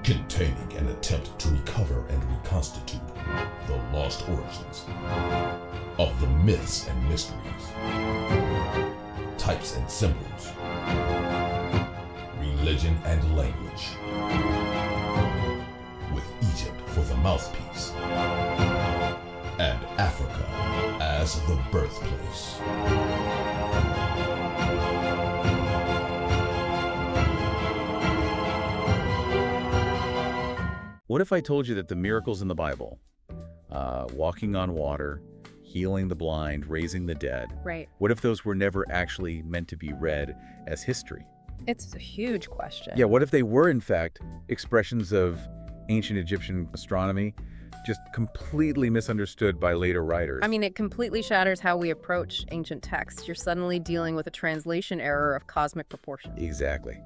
containing an attempt to recover and reconstitute the lost origins of the myths and mysteries, types and symbols, religion and language, with Egypt for the mouthpiece, and Africa as the birthplace. What if I told you that the miracles in the Bible, walking on water, healing the blind, raising the dead, Right. what if those were never actually meant to be read as history? It's a huge question. Yeah, what if they were, in fact, expressions of ancient Egyptian astronomy, just completely misunderstood by later writers? I mean, it completely shatters how we approach ancient texts. You're suddenly dealing with a translation error of cosmic proportions. Exactly.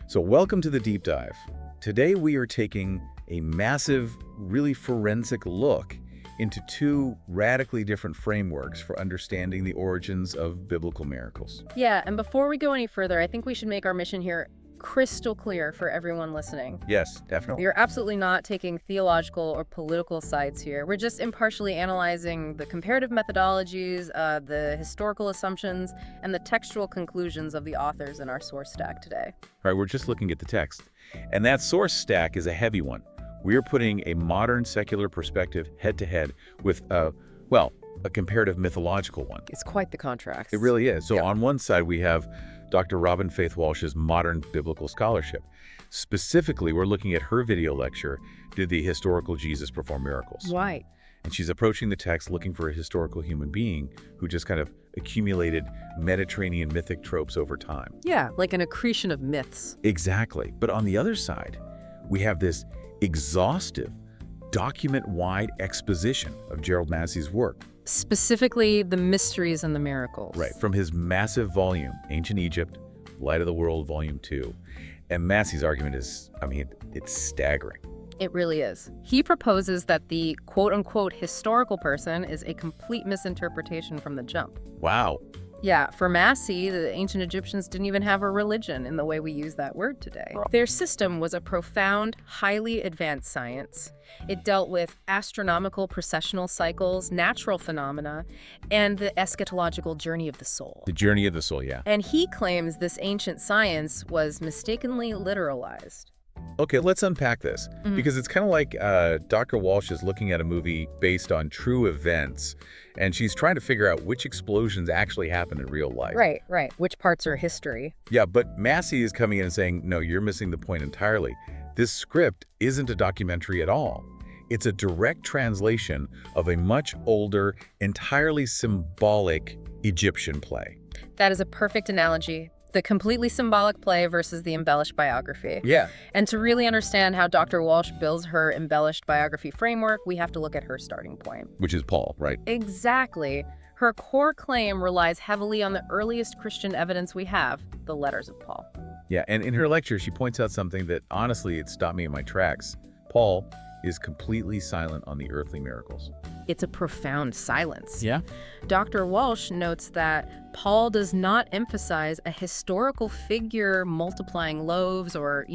So welcome to the deep dive. Today we are taking a massive, really forensic look into two radically different frameworks for understanding the origins of biblical miracles. Yeah, and before we go any further, I think we should make our mission here crystal clear for everyone listening. Yes, definitely. You're absolutely not taking theological or political sides here. We're just impartially analyzing the comparative methodologies, the historical assumptions, and the textual conclusions of the authors in our source stack today. All right, we're just looking at the text. And that source stack is a heavy one. We are putting a modern secular perspective head-to-head with, a comparative mythological one. It's quite the contrast. It really is. So Yeah. on one side, we have Dr. Robyn Walsh's modern biblical scholarship. Specifically, we're looking at her video lecture, Did the Historical Jesus Perform Miracles? Right. And she's approaching the text looking for a historical human being who just kind of accumulated Mediterranean mythic tropes over time. Yeah, like an accretion of myths. Exactly. But on the other side, we have this exhaustive, document-wide exposition of Gerald Massey's work. Specifically, the mysteries and the miracles. Right, from his massive volume, Ancient Egypt, Light of the World, Volume 2. And Massey's argument is, it's staggering. It really is. He proposes that the quote-unquote historical person is a complete misinterpretation from the jump. Wow. Yeah, for Massey, the ancient Egyptians didn't even have a religion in the way we use that word today. Their system was a profound, highly advanced science. It dealt with astronomical precessional cycles, natural phenomena, and the eschatological journey of the soul. The journey of the soul, yeah. And he claims this ancient science was mistakenly literalized. Okay, let's unpack this, because it's kind of like Dr. Walsh is looking at a movie based on true events, and she's trying to figure out which explosions actually happened in real life. Right. Which parts are history? Yeah, but Massey is coming in and saying, no, you're missing the point entirely. This script isn't a documentary at all. It's a direct translation of a much older, entirely symbolic Egyptian play. That is a perfect analogy. The completely symbolic play versus the embellished biography. Yeah. And to really understand how Dr. Walsh builds her embellished biography framework, we have to look at her starting point. Which is Paul, right? Exactly. Her core claim relies heavily on the earliest Christian evidence we have, the letters of Paul. Yeah, and in her lecture, she points out something that, honestly, it stopped me in my tracks. Paul is completely silent on the earthly miracles. It's a profound silence. Yeah? Dr. Walsh notes that Paul does not emphasize a historical figure multiplying loaves or,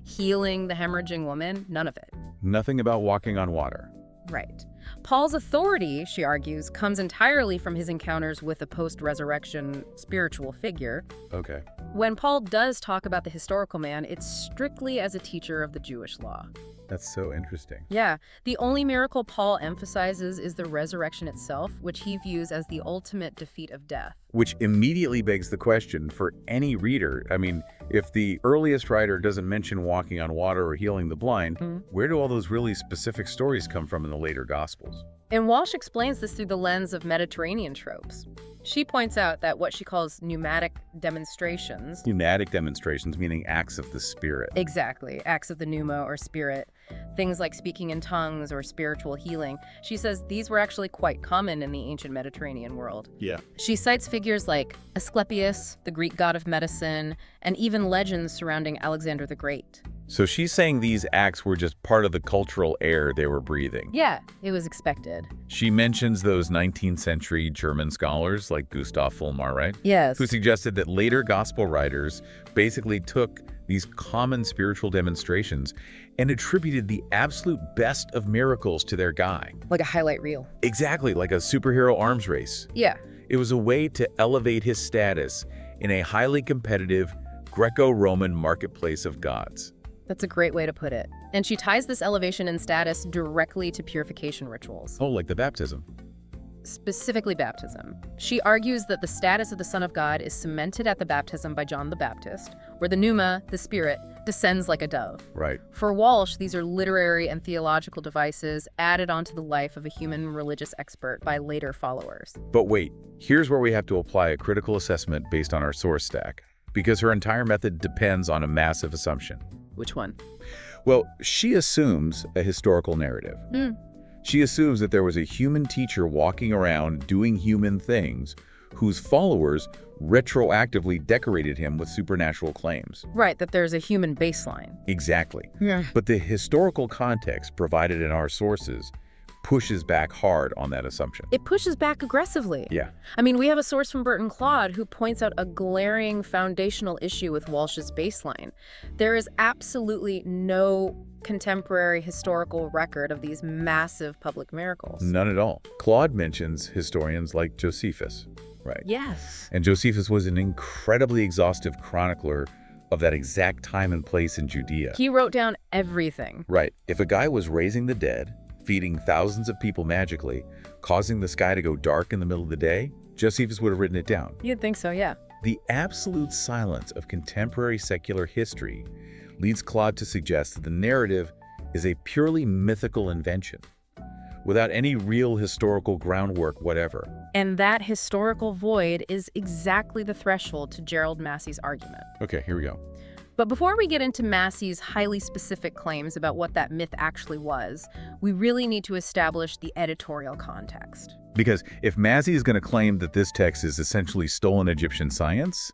healing the hemorrhaging woman. None of it. Nothing about walking on water. Right. Paul's authority, she argues, comes entirely from his encounters with a post-resurrection spiritual figure. Okay. When Paul does talk about the historical man, it's strictly as a teacher of the Jewish law. That's so interesting. Yeah. The only miracle Paul emphasizes is the resurrection itself, which he views as the ultimate defeat of death. Which immediately begs the question for any reader. If the earliest writer doesn't mention walking on water or healing the blind, where do all those really specific stories come from in the later Gospels? And Walsh explains this through the lens of Mediterranean tropes. She points out that what she calls pneumatic demonstrations. Pneumatic demonstrations, meaning acts of the spirit. Exactly, acts of the pneuma or spirit. Things like speaking in tongues or spiritual healing. She says these were actually quite common in the ancient Mediterranean world. Yeah. She cites figures like Asclepius, the Greek god of medicine, and even legends surrounding Alexander the Great. So she's saying these acts were just part of the cultural air they were breathing. Yeah, it was expected. She mentions those 19th century German scholars like Gustav Fulmar, right? Yes. Who suggested that later gospel writers basically took these common spiritual demonstrations, and attributed the absolute best of miracles to their guy. Like a highlight reel. Exactly, like a superhero arms race. Yeah. It was a way to elevate his status in a highly competitive Greco-Roman marketplace of gods. That's a great way to put it. And she ties this elevation in status directly to purification rituals. Oh, like the baptism. Specifically baptism. She argues that the status of the Son of God is cemented at the baptism by John the Baptist, where the pneuma, the Spirit, descends like a dove. Right. For Walsh, these are literary and theological devices added onto the life of a human religious expert by later followers. But wait, here's where we have to apply a critical assessment based on our source stack, because her entire method depends on a massive assumption. Which one? Well, she assumes a historical narrative. She assumes that there was a human teacher walking around doing human things whose followers retroactively decorated him with supernatural claims. Right, that there's a human baseline. Exactly. Yeah. But the historical context provided in our sources pushes back hard on that assumption. It pushes back aggressively. Yeah. I mean, we have a source from Burton Claude who points out a glaring foundational issue with Walsh's baseline. There is absolutely no contemporary historical record of these massive public miracles. None at all. Claude mentions historians like Josephus, right? Yes. And Josephus was an incredibly exhaustive chronicler of that exact time and place in Judea. He wrote down everything. Right. If a guy was raising the dead, feeding thousands of people magically, causing the sky to go dark in the middle of the day, Josephus would have written it down. You'd think so, yeah. The absolute silence of contemporary secular history leads Claude to suggest that the narrative is a purely mythical invention, without any real historical groundwork whatever. And that historical void is exactly the threshold to Gerald Massey's argument. Okay, here we go. But before we get into Massey's highly specific claims about what that myth actually was, we really need to establish the editorial context. Because if Massey is going to claim that this text is essentially stolen Egyptian science,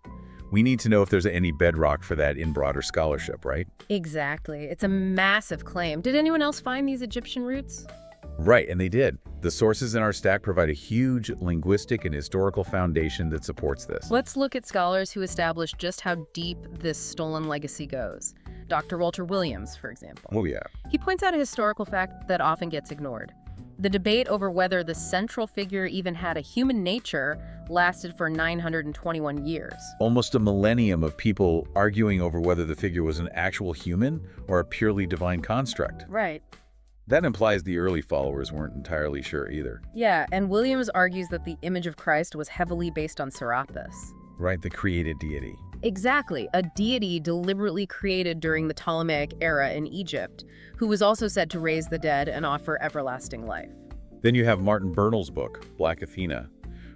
we need to know if there's any bedrock for that in broader scholarship, right? Exactly. It's a massive claim. Did anyone else find these Egyptian roots? Right, and they did. The sources in our stack provide a huge linguistic and historical foundation that supports this. Let's look at scholars who established just how deep this stolen legacy goes. Dr. Walter Williams, for example. Oh, yeah. He points out a historical fact that often gets ignored. The debate over whether the central figure even had a human nature lasted for 921 years. Almost a millennium of people arguing over whether the figure was an actual human or a purely divine construct. Right. That implies the early followers weren't entirely sure either. Yeah, and Williams argues that the image of Christ was heavily based on Serapis. Right, the created deity. Exactly, a deity deliberately created during the Ptolemaic era in Egypt, who was also said to raise the dead and offer everlasting life. Then you have Martin Bernal's book, Black Athena,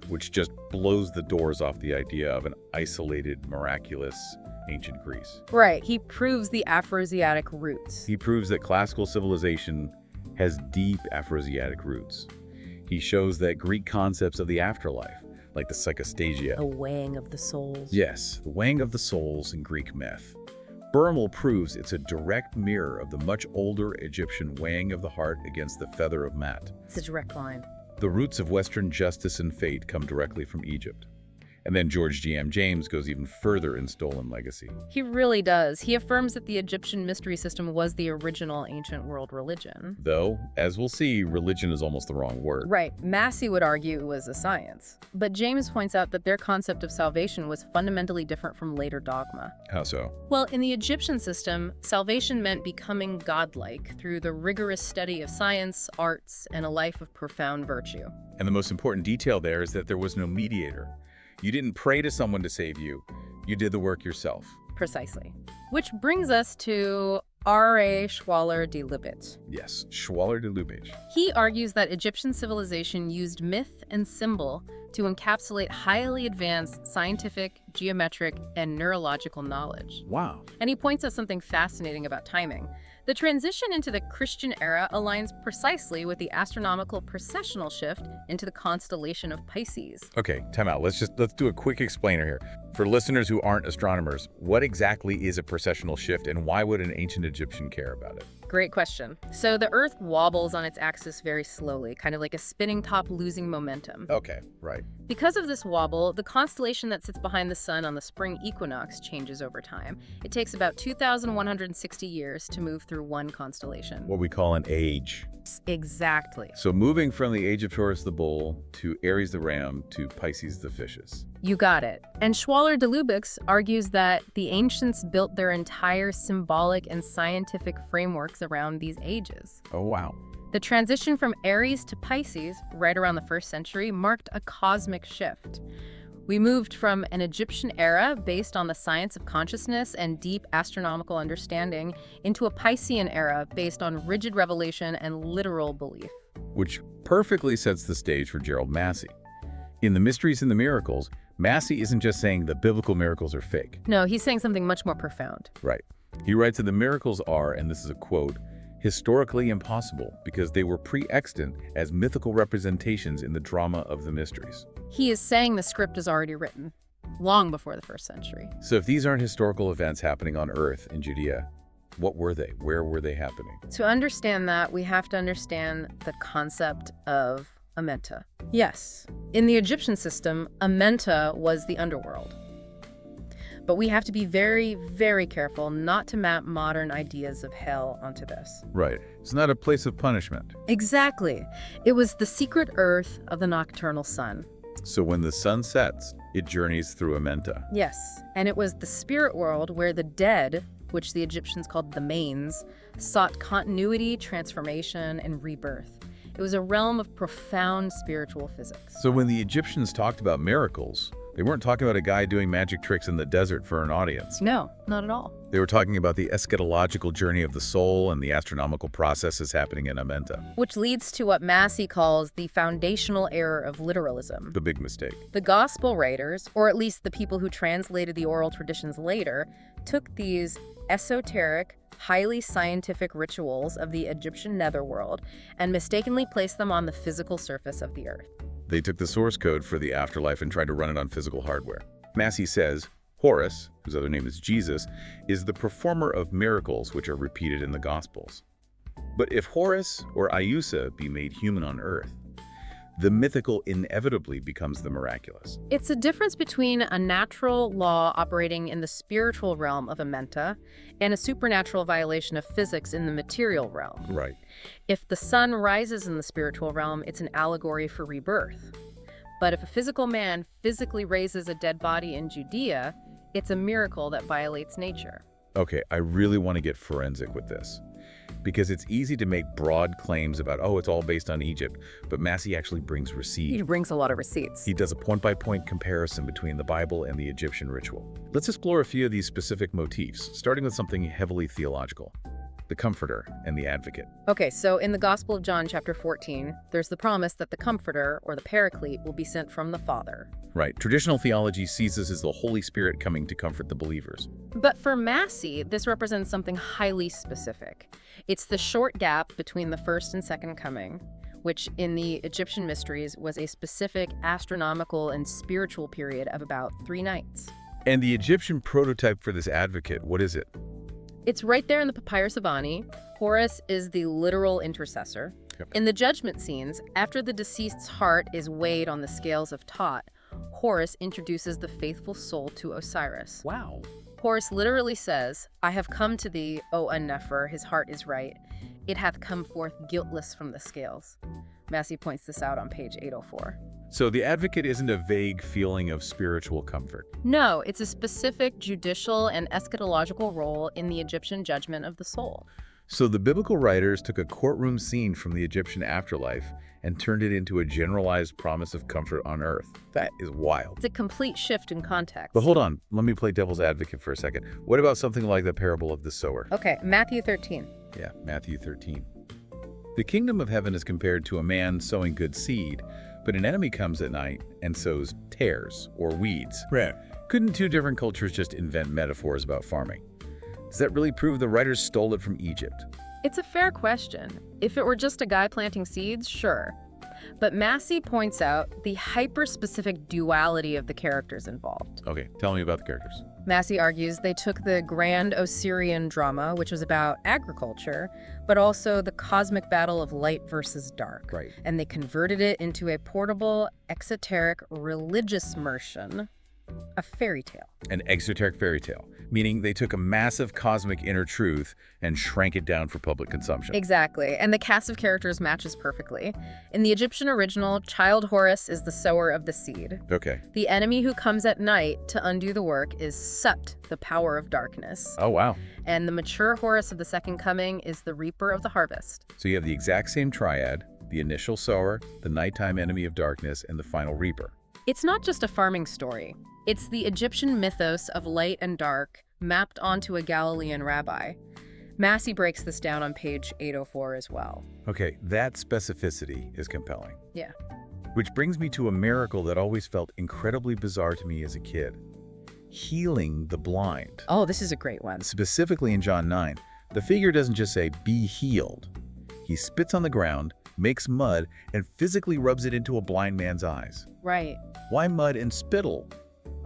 which just blows the doors off the idea of an isolated, miraculous ancient Greece. Right, he proves the Afroasiatic roots. He proves that classical civilization has deep Afroasiatic roots. He shows that Greek concepts of the afterlife, like the psychostagia. The weighing of the souls. Yes, the weighing of the souls in Greek myth. Bernal proves it's a direct mirror of the much older Egyptian weighing of the heart against the feather of Mat. It's a direct line. The roots of Western justice and fate come directly from Egypt. And then George G.M. James goes even further in stolen legacy. He really does. He affirms that the Egyptian mystery system was the original ancient world religion. Though, as we'll see, religion is almost the wrong word. Right. Massey would argue it was a science. But James points out that their concept of salvation was fundamentally different from later dogma. How so? Well, in the Egyptian system, salvation meant becoming godlike through the rigorous study of science, arts, and a life of profound virtue. And the most important detail there is that there was no mediator. You didn't pray to someone to save you. You did the work yourself. Precisely. Which brings us to R.A. Schwaller de Lubitsch. Yes, Schwaller de Lubitsch. He argues that Egyptian civilization used myth and symbol to encapsulate highly advanced scientific, geometric, and neurological knowledge. Wow. And he points out something fascinating about timing. The transition into the Christian era aligns precisely with the astronomical precessional shift into the constellation of Pisces. Okay, time out. Let's do a quick explainer here. For listeners who aren't astronomers, what exactly is a precessional shift and why would an ancient Egyptian care about it? Great question. So the Earth wobbles on its axis very slowly, kind of like a spinning top losing momentum. Okay, right. Because of this wobble, the constellation that sits behind the sun on the spring equinox changes over time. It takes about 2,160 years to move through one constellation. What we call an age. Exactly. So moving from the age of Taurus the bull to Aries the ram to Pisces the fishes. You got it. And Schwaller de Lubbock's argues that the ancients built their entire symbolic and scientific frameworks around these ages. Oh, wow. The transition from Aries to Pisces, right around the 1st century, marked a cosmic shift. We moved from an Egyptian era based on the science of consciousness and deep astronomical understanding into a Piscean era based on rigid revelation and literal belief. Which perfectly sets the stage for Gerald Massey. In The Mysteries and the Miracles, Massey isn't just saying the biblical miracles are fake. No, he's saying something much more profound. Right. He writes that the miracles are, and this is a quote, historically impossible because they were pre-extant as mythical representations in the drama of the mysteries. He is saying the script is already written, long before the 1st century. So if these aren't historical events happening on Earth in Judea, what were they? Where were they happening? To understand that, we have to understand the concept of Amenta. Yes, in the Egyptian system, Amenta was the underworld. But we have to be very, very careful not to map modern ideas of hell onto this. Right. It's not a place of punishment. Exactly. It was the secret earth of the nocturnal sun. So when the sun sets, it journeys through Amenta. Yes, and it was the spirit world where the dead, which the Egyptians called the manes, sought continuity, transformation, and rebirth. It was a realm of profound spiritual physics. So when the Egyptians talked about miracles, they weren't talking about a guy doing magic tricks in the desert for an audience. No, not at all. They were talking about the eschatological journey of the soul and the astronomical processes happening in Amenta. Which leads to what Massey calls the foundational error of literalism. The big mistake. The gospel writers, or at least the people who translated the oral traditions later, took these esoteric, highly scientific rituals of the Egyptian netherworld and mistakenly placed them on the physical surface of the earth. They took the source code for the afterlife and tried to run it on physical hardware. Massey says, Horus, whose other name is Jesus, is the performer of miracles which are repeated in the Gospels. But if Horus or Iusa be made human on earth, the mythical inevitably becomes the miraculous. It's a difference between a natural law operating in the spiritual realm of Amenta and a supernatural violation of physics in the material realm. Right. If the sun rises in the spiritual realm, it's an allegory for rebirth. But if a physical man physically raises a dead body in Judea, it's a miracle that violates nature. Okay, I really want to get forensic with this, because it's easy to make broad claims about, oh, it's all based on Egypt, but Massey actually brings receipts. He brings a lot of receipts. He does a point-by-point comparison between the Bible and the Egyptian ritual. Let's explore a few of these specific motifs, starting with something heavily theological: the Comforter and the Advocate. Okay, so in the Gospel of John, chapter 14, there's the promise that the Comforter, or the Paraclete, will be sent from the Father. Right. Traditional theology sees this as the Holy Spirit coming to comfort the believers. But for Massey, this represents something highly specific. It's the short gap between the first and second coming, which in the Egyptian mysteries was a specific astronomical and spiritual period of about 3 nights. And the Egyptian prototype for this advocate, what is it? It's right there in the Papyrus of Ani. Horus is the literal intercessor. Yep. In the judgment scenes, after the deceased's heart is weighed on the scales of Tot, Horus introduces the faithful soul to Osiris. Wow. Horus literally says, "I have come to thee, O Un-Nefer," his heart is right. "It hath come forth guiltless from the scales." Massey points this out on page 804. So the advocate isn't a vague feeling of spiritual comfort. No, it's a specific judicial and eschatological role in the Egyptian judgment of the soul. So the biblical writers took a courtroom scene from the Egyptian afterlife and turned it into a generalized promise of comfort on earth. That is wild. It's a complete shift in context. But hold on, let me play devil's advocate for a second. What about something like the parable of the sower? Okay, Matthew 13. Yeah, Matthew 13. The kingdom of heaven is compared to a man sowing good seed, but an enemy comes at night and sows tares or weeds. Right. Couldn't two different cultures just invent metaphors about farming? Does that really prove the writers stole it from Egypt? It's a fair question. If it were just a guy planting seeds, sure. But Massey points out the hyper-specific duality of the characters involved. Okay, tell me about the characters. Massey argues they took the grand Osirian drama, which was about agriculture, but also the cosmic battle of light versus dark. Right. And they converted it into a portable, exoteric religious version, a fairy tale. An exoteric fairy tale, meaning they took a massive cosmic inner truth and shrank it down for public consumption. Exactly, and the cast of characters matches perfectly. In the Egyptian original, child Horus is the sower of the seed. Okay. The enemy who comes at night to undo the work is Sut, the power of darkness. Oh, wow. And the mature Horus of the second coming is the reaper of the harvest. So you have the exact same triad, the initial sower, the nighttime enemy of darkness, and the final reaper. It's not just a farming story. It's the Egyptian mythos of light and dark mapped onto a Galilean rabbi. Massey breaks this down on page 804 as well. Okay, that specificity is compelling. Yeah. Which brings me to a miracle that always felt incredibly bizarre to me as a kid. Healing the blind. Oh, this is a great one. Specifically in John 9, the figure doesn't just say, "Be healed." He spits on the ground, makes mud, and physically rubs it into a blind man's eyes. Right. Why mud and spittle?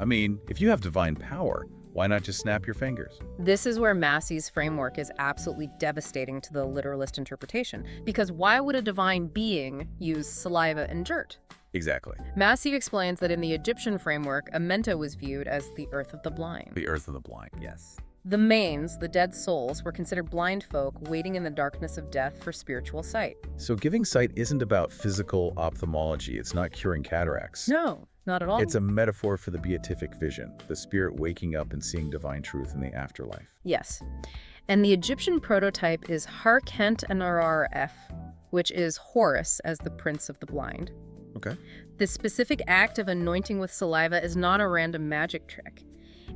I mean, if you have divine power, why not just snap your fingers? This is where Massey's framework is absolutely devastating to the literalist interpretation, because why would a divine being use saliva and dirt? Exactly. Massey explains that in the Egyptian framework, Amenta was viewed as the earth of the blind. The earth of the blind, yes. The manes, the dead souls, were considered blind folk waiting in the darkness of death for spiritual sight. So giving sight isn't about physical ophthalmology. It's not curing cataracts. No, not at all. It's a metaphor for the beatific vision, the spirit waking up and seeing divine truth in the afterlife. Yes. And the Egyptian prototype is Harkent Anararf, which is Horus as the prince of the blind. Okay. The specific act of anointing with saliva is not a random magic trick.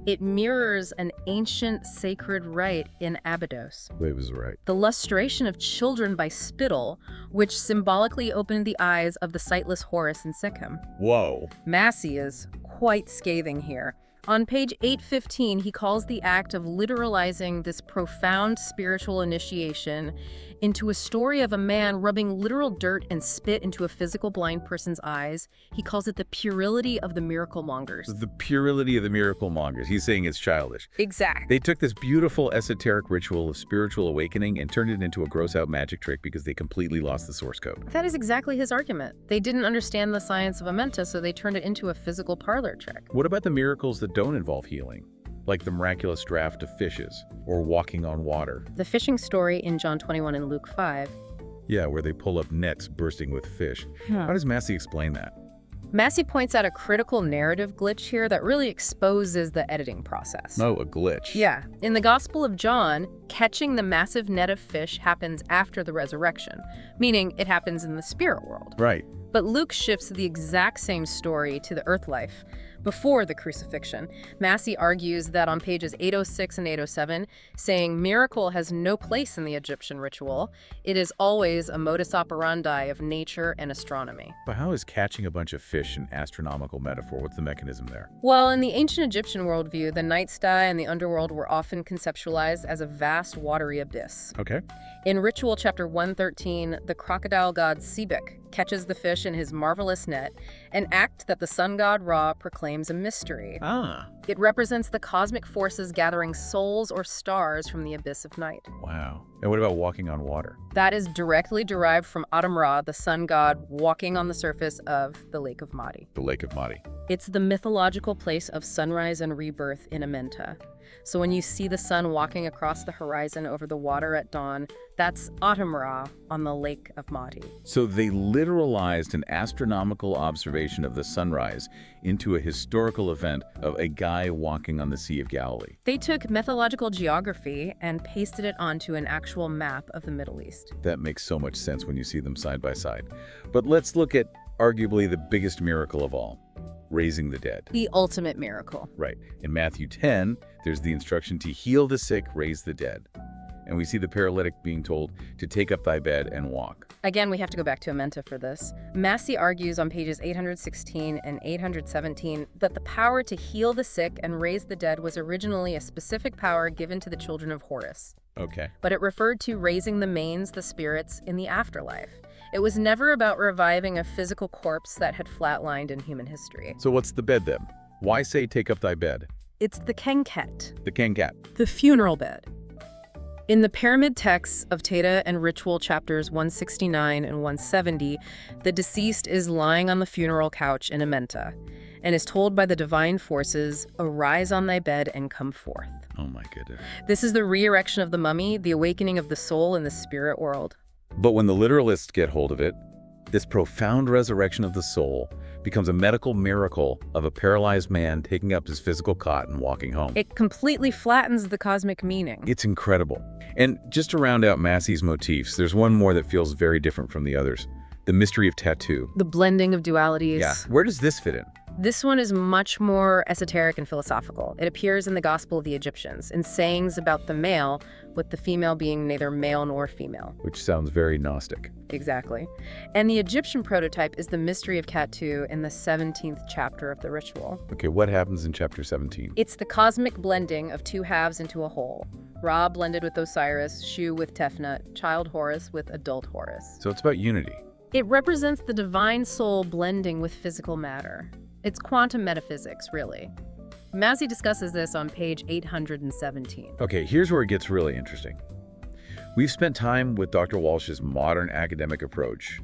It mirrors an ancient sacred rite in Abydos. It was right. The lustration of children by spittle, which symbolically opened the eyes of the sightless Horus in Sikkim. Whoa. Massey is quite scathing here. On page 815, he calls the act of literalizing this profound spiritual initiation into a story of a man rubbing literal dirt and spit into a physical blind person's eyes. He calls it the puerility of the miracle mongers. The puerility of the miracle mongers. He's saying it's childish. Exactly. They took this beautiful esoteric ritual of spiritual awakening and turned it into a gross-out magic trick because they completely lost the source code. That is exactly his argument. They didn't understand the science of Amenta, so they turned it into a physical parlor trick. What about the miracles that don't involve healing? Like the miraculous draft of fishes or walking on water? The fishing story in John 21 and Luke 5. Yeah, where they pull up nets bursting with fish. How does Massey explain that? Massey points out a critical narrative glitch here that really exposes the editing process. No, a glitch. Yeah. In the Gospel of John, catching the massive net of fish happens after the resurrection, meaning it happens in the spirit world. Right. But Luke shifts the exact same story to the earth life before the crucifixion. Massey argues that on pages 806 and 807, saying miracle has no place in the Egyptian ritual. It is always a modus operandi of nature and astronomy. But how is catching a bunch of fish an astronomical metaphor? What's the mechanism there? Well, in the ancient Egyptian worldview, the night sky and the underworld were often conceptualized as a vast watery abyss. Okay. In Ritual Chapter 113, the crocodile god Sebek catches the fish in his marvelous net, an act that the sun god Ra proclaims a mystery. Ah. It represents the cosmic forces gathering souls or stars from the abyss of night. Wow. And what about walking on water? That is directly derived from Atum Ra, the sun god walking on the surface of the Lake of Massey. The Lake of Massey. It's the mythological place of sunrise and rebirth in Amenta. So when you see the sun walking across the horizon over the water at dawn, that's Atum Ra on the Lake of Massey. So they literalized an astronomical observation of the sunrise into a historical event of a guy walking on the Sea of Galilee. They took mythological geography and pasted it onto an actual map of the Middle East. That makes so much sense when you see them side by side. But let's look at arguably the biggest miracle of all, raising the dead. The ultimate miracle. Right. In Matthew 10, there's the instruction to heal the sick, raise the dead. And we see the paralytic being told to take up thy bed and walk. Again, we have to go back to Amenta for this. Massey argues on pages 816 and 817 that the power to heal the sick and raise the dead was originally a specific power given to the children of Horus. Okay. But it referred to raising the manes, the spirits, in the afterlife. It was never about reviving a physical corpse that had flatlined in human history. So what's the bed then? Why say take up thy bed? It's the kenket, The Kenkat. the funeral bed. In the pyramid texts of Teta and Ritual chapters 169 and 170, the deceased is lying on the funeral couch in Amenta and is told by the divine forces, "Arise on thy bed and come forth." Oh my goodness. This is the re-erection of the mummy, the awakening of the soul in the spirit world. But when the literalists get hold of it, this profound resurrection of the soul becomes a medical miracle of a paralyzed man taking up his physical cot and walking home. It completely flattens the cosmic meaning. It's incredible. And just to round out Massey's motifs, there's one more that feels very different from the others. The mystery of tattoo. The blending of dualities. Yeah. Where does this fit in? This one is much more esoteric and philosophical. It appears in the Gospel of the Egyptians, in sayings about the male, with the female being neither male nor female. Which sounds very Gnostic. Exactly. And the Egyptian prototype is the mystery of tattoo in the 17th chapter of the ritual. Okay, what happens in chapter 17? It's the cosmic blending of two halves into a whole. Ra blended with Osiris, Shu with Tefnut, child Horus with adult Horus. So it's about unity. It represents the divine soul blending with physical matter. It's quantum metaphysics, really. Massey discusses this on page 817. Okay, here's where it gets really interesting. We've spent time with Dr. Walsh's modern academic approach,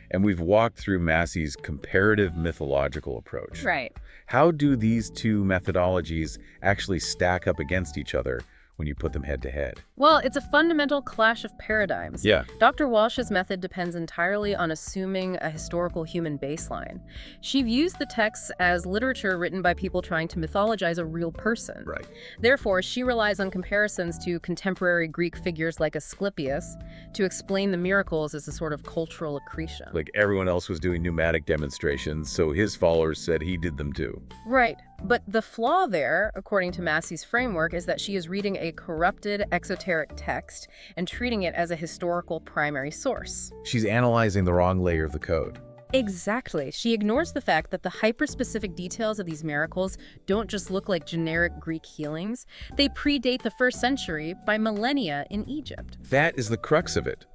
and we've walked through Massey's comparative mythological approach. Right. How do these two methodologies actually stack up against each other when you put them head to head? Well, it's a fundamental clash of paradigms. Yeah. Dr. Walsh's method depends entirely on assuming a historical human baseline. She views the texts as literature written by people trying to mythologize a real person. Right. Therefore, she relies on comparisons to contemporary Greek figures like Asclepius to explain the miracles as a sort of cultural accretion. Like everyone else was doing pneumatic demonstrations, so his followers said he did them too. Right. But the flaw there, according to Massey's framework, is that she is reading a corrupted exoteric text and treating it as a historical primary source. She's analyzing the wrong layer of the code. Exactly. She ignores the fact that the hyper-specific details of these miracles don't just look like generic Greek healings. They predate the 1st century by millennia in Egypt. That is the crux of it.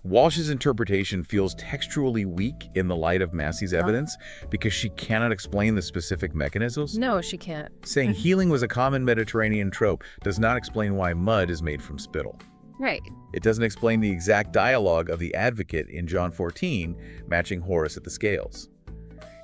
Walsh's interpretation feels textually weak in the light of Massey's evidence because she cannot explain the specific mechanisms. No, she can't. Saying healing was a common Mediterranean trope does not explain why mud is made from spittle. Right. It doesn't explain the exact dialogue of the advocate in John 14 matching Horus at the scales.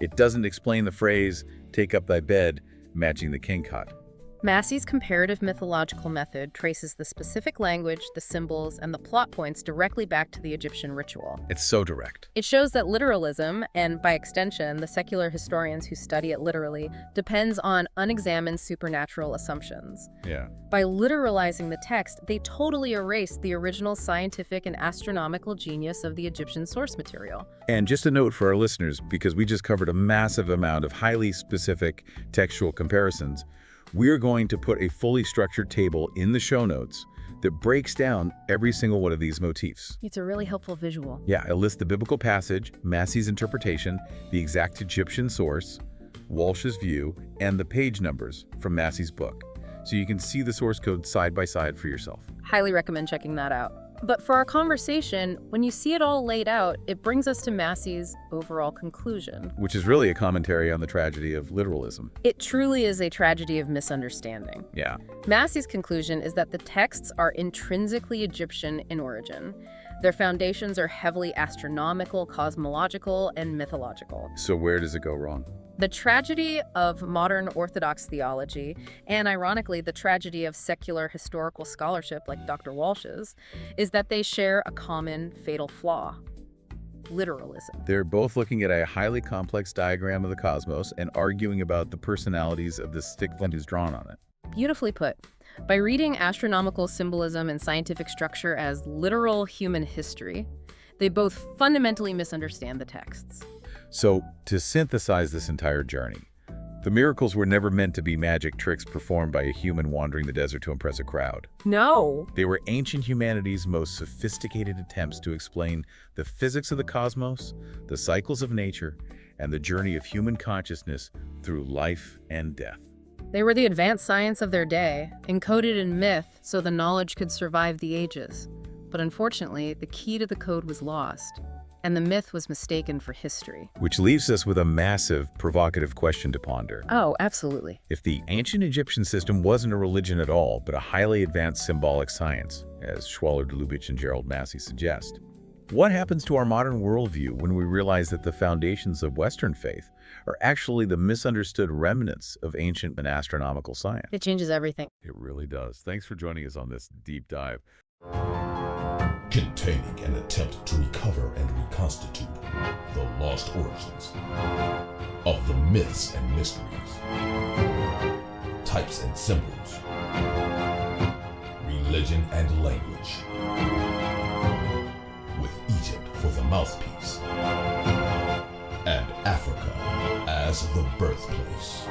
It doesn't explain the phrase, "take up thy bed," matching the Kenkat. Massey's comparative mythological method traces the specific language, the symbols, and the plot points directly back to the Egyptian ritual. It's so direct. It shows that literalism, and by extension, the secular historians who study it literally, depends on unexamined supernatural assumptions. Yeah. By literalizing the text, they totally erase the original scientific and astronomical genius of the Egyptian source material. And just a note for our listeners, because we just covered a massive amount of highly specific textual comparisons, we're going to put a fully structured table in the show notes that breaks down every single one of these motifs. It's a really helpful visual. Yeah, it lists the biblical passage, Massey's interpretation, the exact Egyptian source, Walsh's view, and the page numbers from Massey's book. So you can see the source code side by side for yourself. Highly recommend checking that out. But for our conversation, when you see it all laid out, it brings us to Massey's overall conclusion. Which is really a commentary on the tragedy of literalism. It truly is a tragedy of misunderstanding. Yeah. Massey's conclusion is that the texts are intrinsically Egyptian in origin. Their foundations are heavily astronomical, cosmological, and mythological. So where does it go wrong? The tragedy of modern Orthodox theology, and ironically the tragedy of secular historical scholarship like Dr. Walsh's, is that they share a common fatal flaw: literalism. They're both looking at a highly complex diagram of the cosmos and arguing about the personalities of the stick that is drawn on it. Beautifully put. By reading astronomical symbolism and scientific structure as literal human history, they both fundamentally misunderstand the texts. So, to synthesize this entire journey, the miracles were never meant to be magic tricks performed by a human wandering the desert to impress a crowd. No. They were ancient humanity's most sophisticated attempts to explain the physics of the cosmos, the cycles of nature, and the journey of human consciousness through life and death. They were the advanced science of their day, encoded in myth so the knowledge could survive the ages. But unfortunately, the key to the code was lost. and the myth was mistaken for history. Which leaves us with a massive, provocative question to ponder. Oh, absolutely. If the ancient Egyptian system wasn't a religion at all, but a highly advanced symbolic science, as Schwaller-Lubitsch and Gerald Massey suggest, what happens to our modern worldview when we realize that the foundations of Western faith are actually the misunderstood remnants of ancient and astronomical science? It changes everything. It really does. Thanks for joining us on this deep dive. Containing an attempt to recover and reconstitute the lost origins of the myths and mysteries, types and symbols, religion and language, with Egypt for the mouthpiece and Africa as the birthplace.